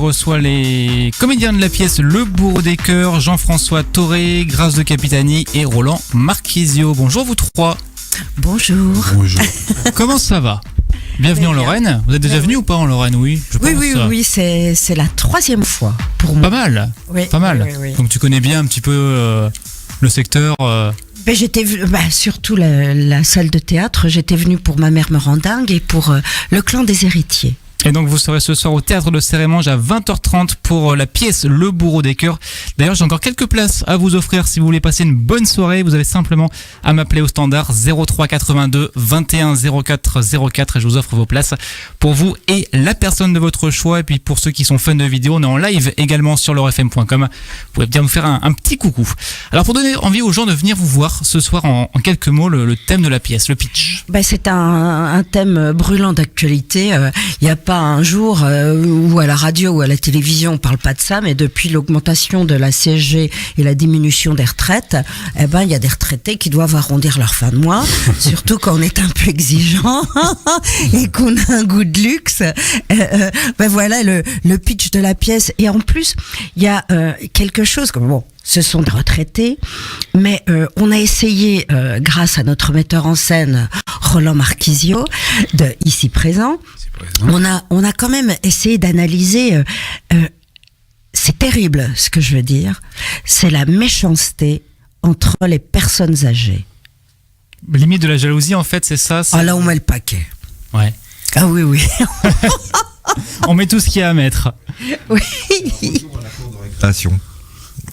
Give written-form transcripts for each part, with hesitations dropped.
reçoit les comédiens de la pièce Le Bourreau des Cœurs, Jean-François Toré, Grâce de Capitani et Roland Marchisio. Bonjour vous trois. Bonjour. Bonjour. Comment ça va ? Bienvenue en Lorraine. Vous êtes déjà venu ou pas en Lorraine ? Oui, je pense. Oui, c'est la 3e fois pour moi. Pas mal. Oui, Pas mal. oui. Donc tu connais bien un petit peu le secteur. Ben, surtout la salle de théâtre. J'étais venue pour Ma mère me rend dingue et pour le clan des héritiers. Et donc vous serez ce soir au Théâtre de Cérémange à 20h30 pour la pièce Le Bourreau des Cœurs. D'ailleurs, j'ai encore quelques places à vous offrir si vous voulez passer une bonne soirée. Vous avez simplement à m'appeler au standard 03 82 21 04 04 et je vous offre vos places pour vous et la personne de votre choix. Et puis pour ceux qui sont fans de vidéo, on est en live également sur leurfm.com. Vous pouvez bien nous faire un petit coucou. Alors pour donner envie aux gens de venir vous voir ce soir, en quelques mots, le thème de la pièce, le pitch. Ben, c'est un thème brûlant d'actualité. Il n'y a pas un jour où à la radio ou à la télévision on parle pas de ça, mais depuis l'augmentation de la CSG et la diminution des retraites, il y a des retraités qui doivent arrondir leur fin de mois, surtout quand on est un peu exigeant et qu'on a un goût de luxe. Voilà le pitch de la pièce. Et en plus, il y a quelque chose comme ce sont des retraités, mais on a essayé, grâce à notre metteur en scène Roland Marchisio, ici présent, on a quand même essayé d'analyser. C'est terrible ce que je veux dire. C'est la méchanceté entre les personnes âgées. Limite de la jalousie, en fait, c'est ça. Ah là, on met le paquet. Ouais. Ah oui. On met tout ce qu'il y a à mettre. Oui.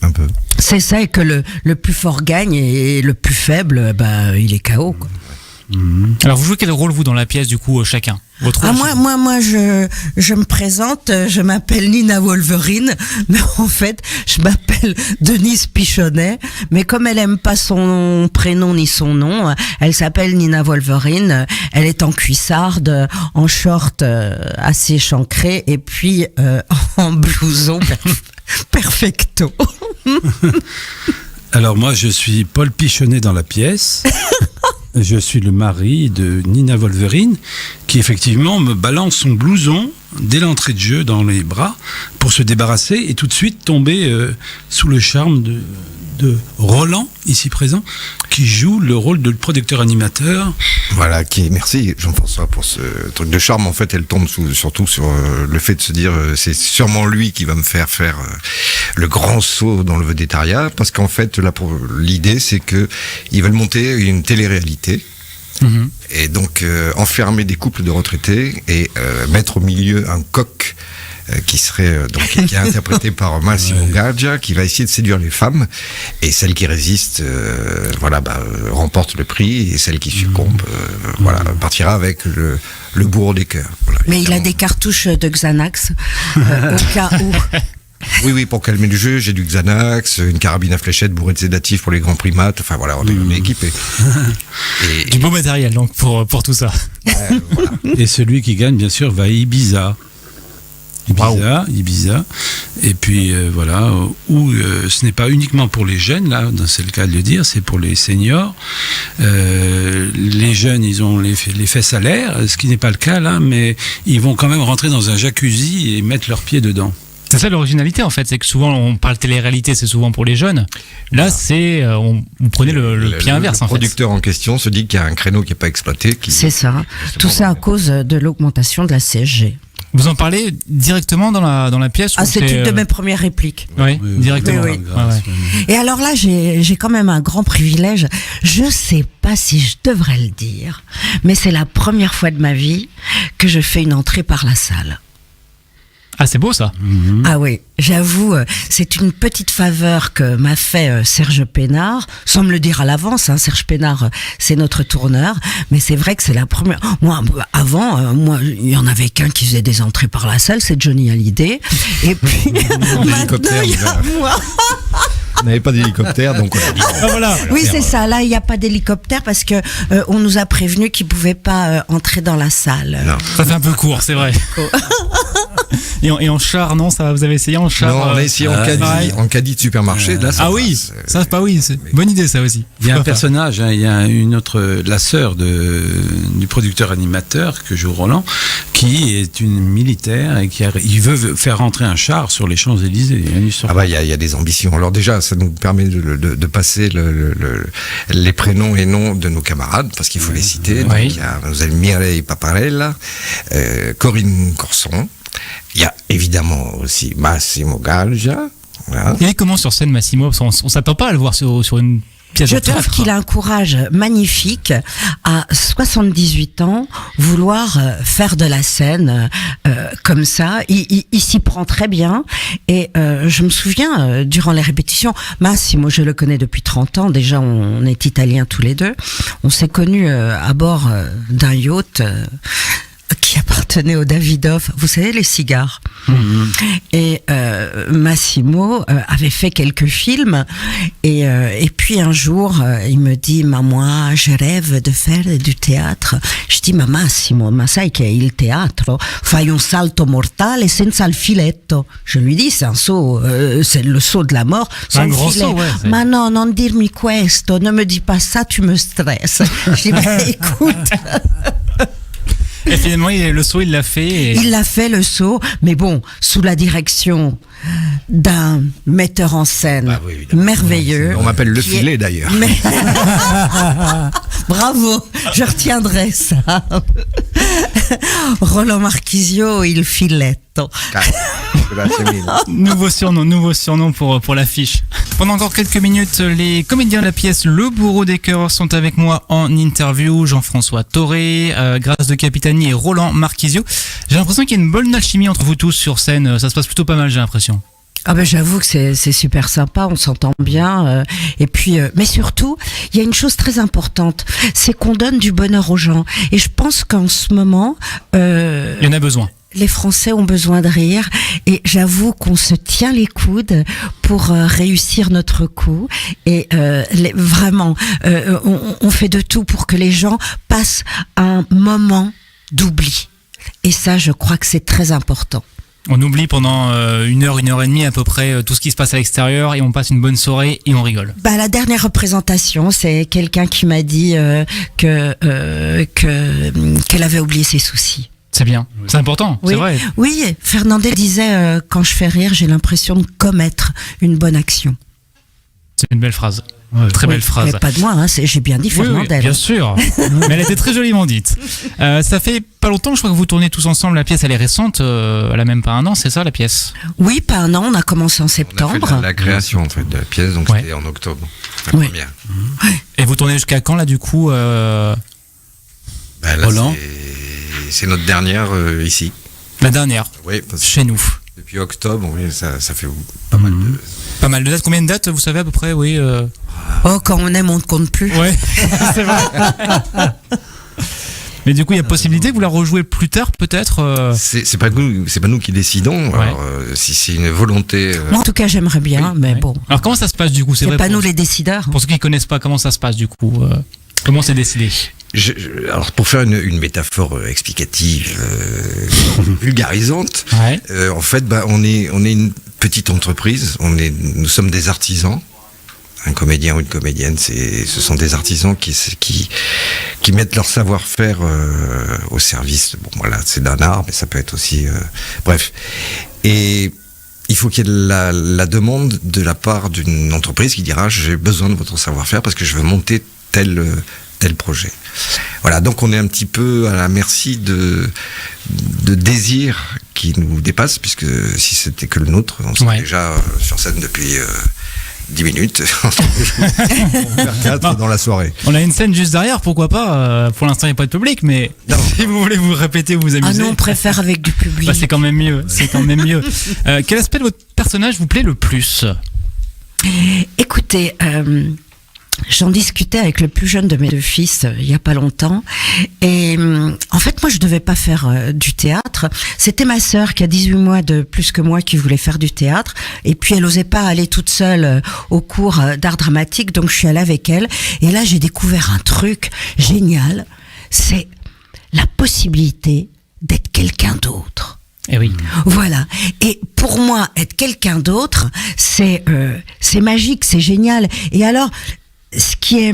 Un peu. C'est ça, et que le plus fort gagne et le plus faible, il est KO, quoi. Alors vous jouez quel rôle vous dans la pièce du coup chacun ? Votre rôle, moi je me présente, je m'appelle Nina Wolverine, mais en fait je m'appelle Denise Pichonnet, mais comme elle aime pas son prénom ni son nom, elle s'appelle Nina Wolverine. Elle est en cuissarde, en short assez échancré et puis en blouson perfecto. Alors moi je suis Paul Pichonnet dans la pièce. Je suis le mari de Nina Wolverine qui effectivement me balance son blouson dès l'entrée de jeu dans les bras pour se débarrasser et tout de suite tomber sous le charme de Roland, ici présent, qui joue le rôle de producteur animateur. Voilà, merci Jean-François pour ce truc de charme. En fait, elle tombe surtout sur le fait de se dire c'est sûrement lui qui va me faire le grand saut dans le vedettariat, parce qu'en fait, l'idée c'est que ils veulent monter une télé-réalité. Et donc enfermer des couples de retraités et mettre au milieu un coq qui serait qui est interprété par Massimo Gaggia, qui va essayer de séduire les femmes, et celle qui résiste remporte le prix, et celle qui succombe partira avec le bourreau des cœurs. Voilà, mais évidemment. Il a des cartouches de Xanax au cas où. Oui, pour calmer le jeu, j'ai du Xanax, une carabine à fléchettes bourrée de sédatifs pour les grands primates. Enfin voilà, on est équipé. Du beau matériel donc pour tout ça. Voilà. Et celui qui gagne, bien sûr, va à Ibiza. Et puis où ce n'est pas uniquement pour les jeunes, là, c'est le cas de le dire, c'est pour les seniors. Les jeunes, ils ont les fesses à l'air, ce qui n'est pas le cas là, mais ils vont quand même rentrer dans un jacuzzi et mettre leurs pieds dedans. C'est ça l'originalité en fait, c'est que souvent on parle télé-réalité, c'est souvent pour les jeunes. Là, c'est vous prenez le pied inverse en fait. Le producteur en question se dit qu'il y a un créneau qui n'est pas exploité. C'est ça. Tout ça à cause de l'augmentation de la CSG. Vous en parlez directement dans la pièce ? C'est une de mes premières répliques. Oui, directement. Oui. Et alors là, j'ai quand même un grand privilège. Je sais pas si je devrais le dire, mais c'est la première fois de ma vie que je fais une entrée par la salle. Ah, c'est beau ça. Ah oui, j'avoue, c'est une petite faveur que m'a fait Serge Pénard, sans me le dire à l'avance. Serge Pénard, c'est notre tourneur, mais c'est vrai que c'est la première. Moi, avant, il y en avait qu'un qui faisait des entrées par la salle, c'est Johnny Hallyday. Et puis maintenant, il y a moi. On n'avait pas d'hélicoptère, donc voilà. Oui, c'est ça. Là, il n'y a pas d'hélicoptère parce que on nous a prévenu qu'ils pouvaient pas entrer dans la salle. Non. Ça fait un peu court, c'est vrai. Et en char, non, ça, vous avez essayé en char? Non, on a essayé en caddie de supermarché. Là, ça ah oui, passe. ça, pas oui, c'est bonne idée ça aussi. Il y a un Pourquoi pas. personnage, il y a une autre, la sœur du producteur animateur que joue Roland, qui est une militaire et il veut faire rentrer un char sur les Champs-Élysées. Il y a une histoire. Ah bah il y a des ambitions. Alors déjà, ça nous permet de passer les prénoms et noms de nos camarades, parce qu'il faut les citer. Donc, Oui. il y a, vous avez Mireille Paparella, Corinne Corson. Il y a évidemment aussi Massimo Galgia. Voilà. Il est comment sur scène, Massimo? Parce qu'on on s'attend pas à le voir sur une pièce Je de théâtre. trouve qu'il a un courage magnifique à 78 ans, vouloir faire de la scène comme ça. Il s'y prend très bien. Et je me souviens, durant les répétitions, Massimo, je le connais depuis 30 ans. Déjà, on est italiens tous les deux. On s'est connus à bord d'un yacht qui appartenait au Davidoff, vous savez, les cigares. Et Massimo avait fait quelques films et puis un jour il me dit: ma moi je rêve de faire du théâtre. Je dis: ma Massimo, ma sai che il teatro fai un salto mortale senza il filetto. Je lui dis: c'est un saut, c'est le saut de la mort sans Un le grand filet. saut, ouais, c'est- Ma non, non dirmi questo, ne me dis pas ça, tu me stresses. Je dis: bah, écoute. Et finalement, le saut, il l'a fait. Et... Il a fait le saut, mais bon, sous la direction d'un metteur en scène Ah oui, évidemment. merveilleux. On m'appelle le qui est- filet d'ailleurs. Mais- Bravo, je retiendrai ça. Roland Marchisio, il filetto. Là, c'est mille. Nouveau surnom pour l'affiche. Pendant encore quelques minutes, les comédiens de la pièce Le Bourreau des Cœurs sont avec moi en interview. Jean-François Toré, Grâce de Capitani et Roland Marchisio. J'ai l'impression qu'il y a une bonne alchimie entre vous tous sur scène. Ça se passe plutôt pas mal, j'ai l'impression. Ah ben j'avoue que c'est super sympa, on s'entend bien. Et puis, mais surtout, il y a une chose très importante, c'est qu'on donne du bonheur aux gens. Et je pense qu'en ce moment, Il y en a besoin. les Français ont besoin de rire. Et j'avoue qu'on se tient les coudes pour réussir notre coup. Et vraiment, on fait de tout pour que les gens passent un moment d'oubli. Et ça, je crois que c'est très important. On oublie pendant une heure et demie à peu près tout ce qui se passe à l'extérieur et on passe une bonne soirée et on rigole. Bah, la dernière représentation, c'est quelqu'un qui m'a dit qu'elle avait oublié ses soucis. C'est bien. C'est important, Oui, c'est vrai. oui. Fernandel disait quand je fais rire, j'ai l'impression de commettre une bonne action. C'est une belle phrase. Très Oui, belle phrase. mais pas de moi, hein, j'ai bien dit Oui, Fernandel. bien sûr. Mais elle était très joliment dite. Ça fait pas longtemps, je crois que vous tournez tous ensemble. La pièce, elle est récente. Elle a même pas un an, c'est ça la pièce? Oui, pas un an, on a commencé en On a fait septembre. la création en fait de la pièce, donc Ouais. c'était en octobre. La Oui. première. Et vous tournez jusqu'à quand là du coup Bah, là, Roland. c'est notre dernière ici. La dernière, Oui, parce que chez nous. depuis octobre, oui, ça fait pas mal de. Pas mal de dates. Combien de dates vous savez à peu près? Oui. Oh, quand on aime, on ne compte plus. Ouais, c'est vrai. Mais du coup, il y a possibilité que vous la rejouez plus tard, peut-être. C'est pas nous qui décidons. Ouais. Alors, si c'est une volonté. Moi, en tout cas, j'aimerais bien, mais Ouais. bon, Alors comment ça se passe du coup? c'est vrai pas pour, nous les décideurs. pour ceux qui connaissent pas, comment ça se passe du coup? Comment c'est décidé? Alors pour faire une métaphore explicative, vulgarisante, Ouais. en fait, bah, on est une petite entreprise. Nous sommes des artisans. Un comédien ou une comédienne, ce sont des artisans qui mettent leur savoir-faire au service. Bon, voilà, c'est d'un art, mais ça peut être aussi, bref. Et il faut qu'il y ait la demande de la part d'une entreprise qui dira: j'ai besoin de votre savoir-faire parce que je veux monter tel projet. Voilà, donc on est un petit peu à la merci de désirs qui nous dépassent, puisque si c'était que le nôtre, on serait Ouais. déjà sur scène depuis 10 minutes. On faire 4 dans la soirée. On a une scène juste derrière, pourquoi pas? Pour l'instant, il n'y a pas de public, mais si vous voulez vous répéter, vous Ah amuser. non, on préfère avec du public. Bah, c'est quand même mieux. C'est quand même mieux. Quel aspect de votre personnage vous plaît le plus? Écoutez, j'en discutais avec le plus jeune de mes deux fils il y a pas longtemps, et en fait moi je devais pas faire du théâtre. C'était ma sœur qui a 18 mois de plus que moi qui voulait faire du théâtre, et puis elle osait pas aller toute seule au cours d'art dramatique, donc je suis allée avec elle, et là j'ai découvert un truc génial, c'est la possibilité d'être quelqu'un d'autre. Eh oui. Voilà. Et pour moi, être quelqu'un d'autre, c'est magique, c'est génial. Et alors, ce qui est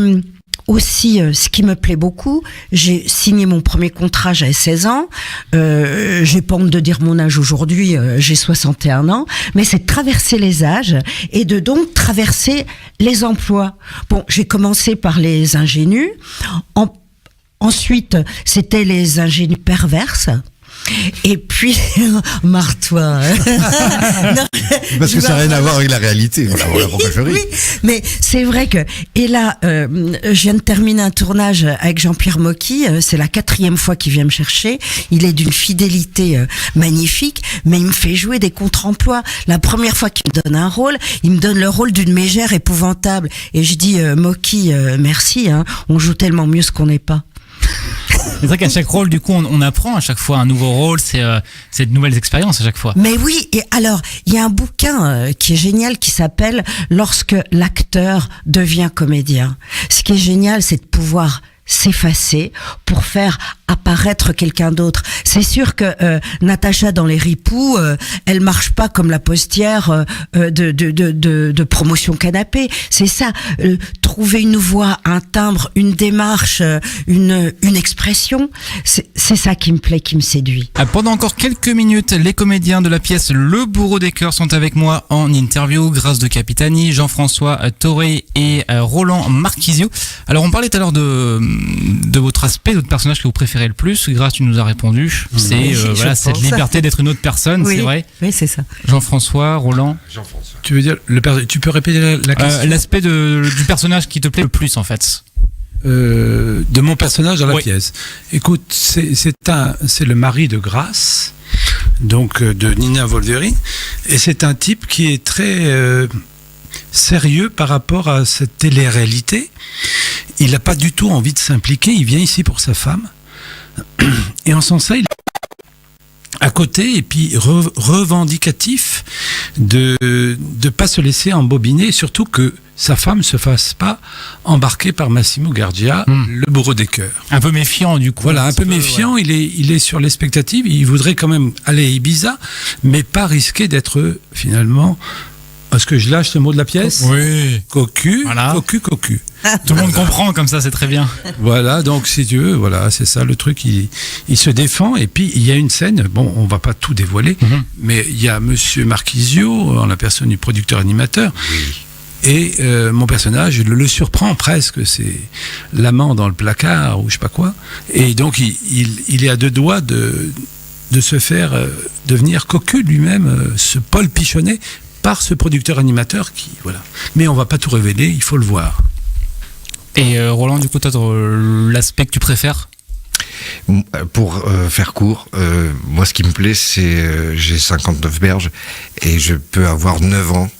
aussi, ce qui me plaît beaucoup, j'ai signé mon premier contrat, j'avais 16 ans. J'ai pas honte de dire mon âge aujourd'hui, j'ai 61 ans. Mais c'est de traverser les âges et de donc traverser les emplois. Bon, j'ai commencé par les ingénus. Ensuite, c'était les ingénues perverses. Et puis, marre-toi. Non, Parce que ça n'a rien à voir avec la réalité. Voilà, pourquoi je ris. oui, mais c'est vrai que... Et là, je viens de terminer un tournage avec Jean-Pierre Mocky. C'est la 4e fois qu'il vient me chercher. Il est d'une fidélité magnifique, mais il me fait jouer des contre-emplois. La première fois qu'il me donne un rôle, il me donne le rôle d'une mégère épouvantable. Et je dis, Mocky, merci, hein, on joue tellement mieux ce qu'on n'est pas. C'est vrai qu'à chaque rôle, du coup, on apprend à chaque fois un nouveau rôle, c'est de nouvelles expériences à chaque fois. Mais oui, et alors, il y a un bouquin qui est génial qui s'appelle « Lorsque l'acteur devient comédien ». Ce qui est génial, c'est de pouvoir s'effacer pour faire apparaître quelqu'un d'autre. C'est sûr que Natacha dans Les Ripoux, elle marche pas comme la postière de promotion canapé. C'est ça, trouver une voix, un timbre, une démarche, une expression, c'est ça qui me plaît, qui me séduit. Pendant encore quelques minutes, les comédiens de la pièce Le Bourreau des Cœurs sont avec moi en interview. Grâce de Capitani, Jean-François Toré et Roland Marquisio. Alors on parlait tout à l'heure de votre aspect, de votre personnage que vous préférez le plus. Grâce, tu nous as répondu. C'est voilà, cette liberté d'être une autre personne, oui, c'est vrai. Oui, c'est ça. Jean-François, Roland. Jean-François. Tu veux dire, tu peux répéter la question? L'aspect du personnage qui te plaît le plus, en fait. De mon personnage dans la Oui. pièce. Écoute, c'est le mari de Grâce, donc de Nina Wolverine, et c'est un type qui est très sérieux par rapport à cette télé-réalité. Il n'a pas du tout envie de s'impliquer, il vient ici pour sa femme, et en sens ça, il est à côté, et puis revendicatif de pas se laisser embobiner, surtout que sa femme se fasse pas embarquer par Massimo Gardia, le bourreau des cœurs. Un peu méfiant, du coup. Voilà, un peu méfiant, il est sur l'expectative, il voudrait quand même aller à Ibiza, mais pas risquer d'être finalement... Est-ce que je lâche le mot de la pièce? Oui. Cocu, Voilà. cocu. Tout le monde comprend comme ça, c'est très bien. Voilà, donc si tu veux, voilà, c'est ça le truc, il se défend, et puis il y a une scène, bon, on va pas tout dévoiler, mais il y a Monsieur Marquisio, en la personne du producteur-animateur, et mon personnage le surprend presque, c'est l'amant dans le placard, ou je sais pas quoi, et donc il est à deux doigts de se faire devenir cocu lui-même, ce Paul Pichonnet, par ce producteur-animateur qui, voilà. Mais on va pas tout révéler, il faut le voir. Et Roland, du coup, toi, l'aspect que tu préfères? Pour faire court, moi ce qui me plaît, c'est j'ai 59 berges et je peux avoir 9 ans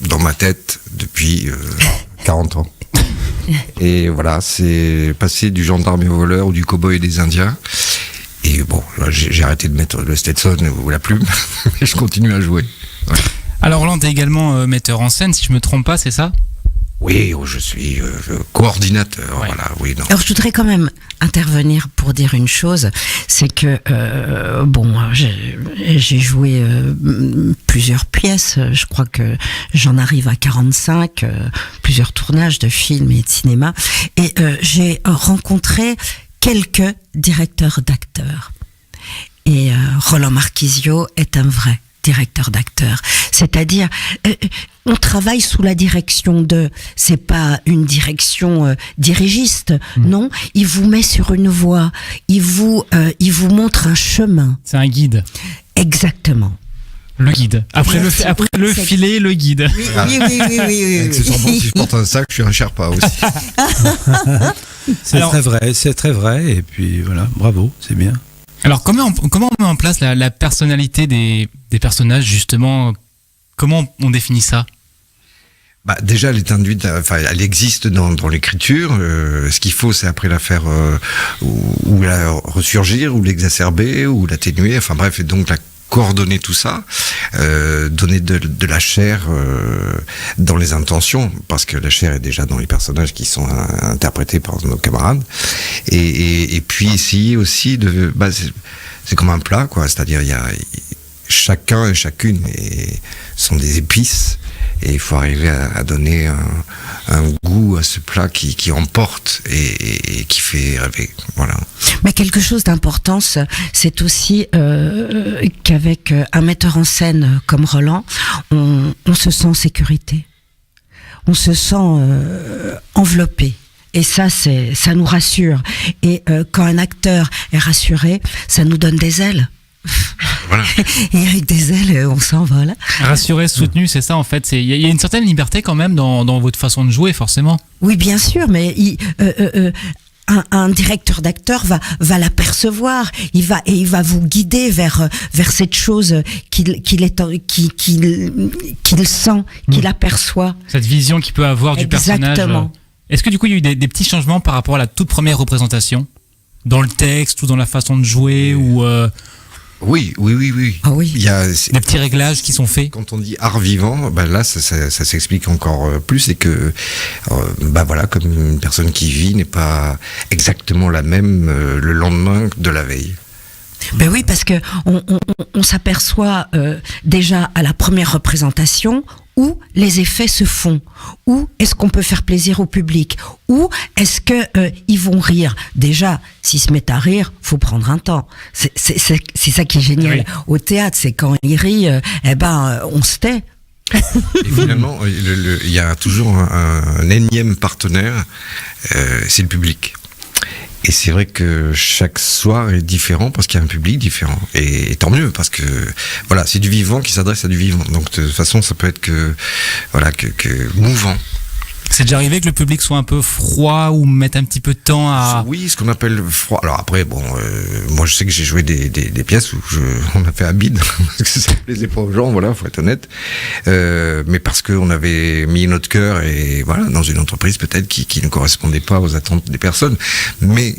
dans ma tête depuis 40 ans. Et voilà, c'est passer du gendarme au voleur ou du cow-boy et des Indiens. Et bon, là, j'ai arrêté de mettre le Stetson ou la plume, mais je continue à jouer. Ouais. Alors Roland, t'es également metteur en scène, si je me trompe pas, c'est ça? Oui, je suis coordinateur. Ouais. Voilà, oui, non. Alors je voudrais quand même intervenir pour dire une chose, c'est que bon, j'ai joué plusieurs pièces, je crois que j'en arrive à 45, plusieurs tournages de films et de cinéma, et j'ai rencontré quelques directeurs d'acteurs. Et Roland Marquisio est un vrai directeur d'acteurs. C'est-à-dire, on travaille sous la direction c'est pas une direction dirigiste, non, il vous met sur une voie, il vous montre un chemin. C'est un guide. Alors, Le guide. Après le filet, le guide. Oui. Accessoirement, si je porte un sac, je suis un Sherpa aussi. C'est très vrai, et puis voilà, bravo, c'est bien. Alors comment on met en place la personnalité des personnages, justement? Comment on définit ça? Bah, déjà, elle est induite, enfin, elle existe dans l'écriture. Ce qu'il faut, c'est après la faire ou la ressurgir, ou l'exacerber, ou l'atténuer. Enfin bref, et donc la coordonner tout ça, donner de la chair dans les intentions, parce que la chair est déjà dans les personnages qui sont interprétés par nos camarades, et puis essayer aussi de... c'est comme un plat, quoi, c'est-à-dire il y a chacun et chacune sont des épices, et il faut arriver à donner un goût à ce plat qui emporte et qui fait rêver. Voilà. Mais quelque chose d'important, c'est aussi qu'avec un metteur en scène comme Roland, on se sent en sécurité. On se sent enveloppé. Et ça nous rassure. Et quand un acteur est rassuré, ça nous donne des ailes. Voilà. Et avec des ailes, on s'envole. Rassuré, soutenu, c'est ça en fait. Il y a une certaine liberté quand même dans votre façon de jouer, forcément. Oui, bien sûr, mais un directeur d'acteur va l'apercevoir. Il va vous guider vers cette chose qu'il sent, qu'il aperçoit. Cette vision qu'il peut avoir du personnage. Exactement. Est-ce que du coup il y a eu des petits changements par rapport à la toute première représentation, dans le texte ou dans la façon de jouer ou Oui. Ah oui. Il y a des petits réglages qui sont faits. Quand on dit art vivant, là ça s'explique encore plus, et que voilà, comme une personne qui vit n'est pas exactement la même le lendemain de la veille. Ben oui, parce que on s'aperçoit déjà à la première représentation où les effets se font, où est-ce qu'on peut faire plaisir au public, où est-ce que ils vont rire. Déjà, s'ils se mettent à rire, faut prendre un temps. C'est ça qui est génial. Oui. Au théâtre, c'est quand ils rient, on se tait. Et finalement, il y a toujours un énième partenaire, c'est le public. Et c'est vrai que chaque soir est différent parce qu'il y a un public différent. Et tant mieux, parce que voilà, c'est du vivant qui s'adresse à du vivant. Donc de toute façon, ça peut être que mouvant. C'est déjà arrivé que le public soit un peu froid ou mette un petit peu de temps à... Oui, ce qu'on appelle froid. Alors après, moi je sais que j'ai joué des pièces où on a fait un bide, parce que ça ne plaisait pas aux gens, voilà, faut être honnête. Mais parce qu'on avait mis notre cœur, et voilà, dans une entreprise peut-être qui ne correspondait pas aux attentes des personnes. Mais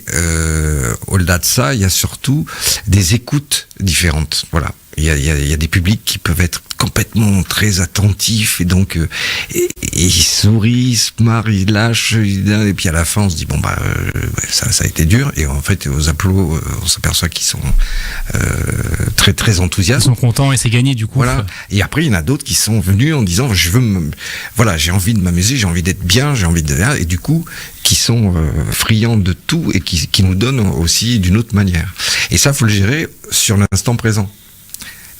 au-delà de ça, il y a surtout des écoutes différentes, voilà. Il y a des publics qui peuvent être complètement très attentifs, et donc et ils sourient, ils se marrent, ils lâchent, et puis à la fin on se dit ça a été dur, et en fait aux applaudissements on s'aperçoit qu'ils sont très très Ils enthousiastes. sont contents et c'est gagné du coup. Voilà. Et après il y en a d'autres qui sont venus en disant j'ai envie de m'amuser, j'ai envie d'être bien, j'ai envie de... et du coup qui sont friands de tout, et qui nous donnent aussi d'une autre manière. Et ça faut le gérer sur l'instant présent.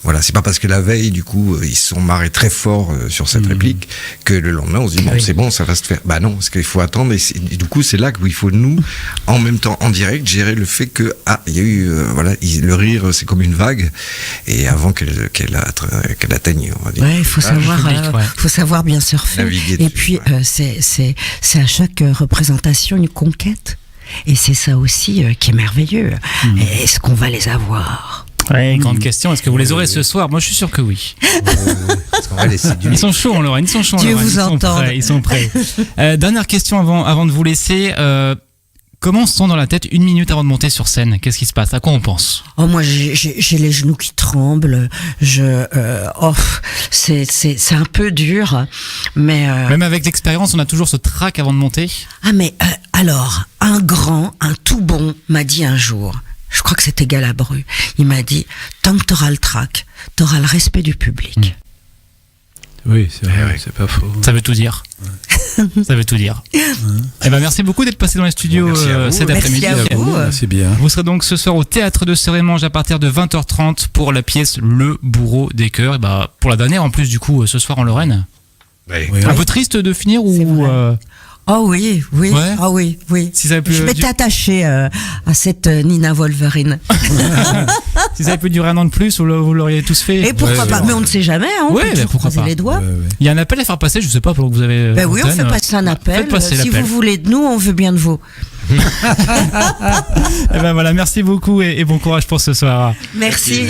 Voilà, c'est pas parce que la veille, du coup, ils se sont marrés très fort sur cette réplique que le lendemain, on se dit, c'est bon, ça va se faire. Bah non, parce qu'il faut attendre, et du coup, c'est là qu'il faut, nous, en même temps, en direct, gérer le fait que, il y a eu, le rire, c'est comme une vague, et avant qu'elle atteigne, on va dire. Ouais, il faut savoir bien surfer. Naviguer Et dessus, puis, ouais. c'est à chaque représentation une conquête. Et c'est ça aussi qui est merveilleux. Est-ce qu'on va les avoir? Ouais, grande question. Est-ce que vous les aurez ce soir? Moi, je suis sûr que oui. Parce qu'on va les séduire. Ils sont chauds en Lorraine. Dieu vous entende. Ils sont prêts. Dernière question avant de vous laisser. Comment on se sent dans la tête une minute avant de monter sur scène? Qu'est-ce qui se passe? À quoi on pense? Oh, moi, j'ai les genoux qui tremblent. C'est un peu dur, mais. Même avec l'expérience, on a toujours ce trac avant de monter. Ah, mais alors, un tout bon m'a dit un jour. Je crois que c'était Galabru. Il m'a dit, tant que t'auras le trac, t'auras le respect du public. Oui, c'est vrai, c'est pas faux. Ça veut tout dire. Ça veut tout dire. Eh ben, merci beaucoup d'être passé dans les studios cet après-midi. Merci à vous. C'est bien. Vous serez donc ce soir au Théâtre de Sœur-et-Mange à partir de 20h30 pour la pièce Le Bourreau des Cœurs. Et bah, pour la dernière en plus, du coup, ce soir en Lorraine. Ouais. Oui, Un peu triste de finir C'est ou vrai. Oh oui. Ouais. Ah oui. si ça avait pu, Je m'étais attachée à cette Nina Wolverine. si ça avait pu durer un an de plus, vous l'auriez tous fait. Et pourquoi Ouais, pas? ouais. Mais on ne sait jamais, hein. On Ouais, peut mais toujours pourquoi croiser pas. les doigts. Il y a un appel à faire passer, je sais pas, pour que vous avez. Ben oui, on antenne. fait passer un appel. Faites passer Si l'appel. vous voulez de nous, on veut bien de vous. Eh ben voilà, merci beaucoup et bon courage pour ce soir. Merci.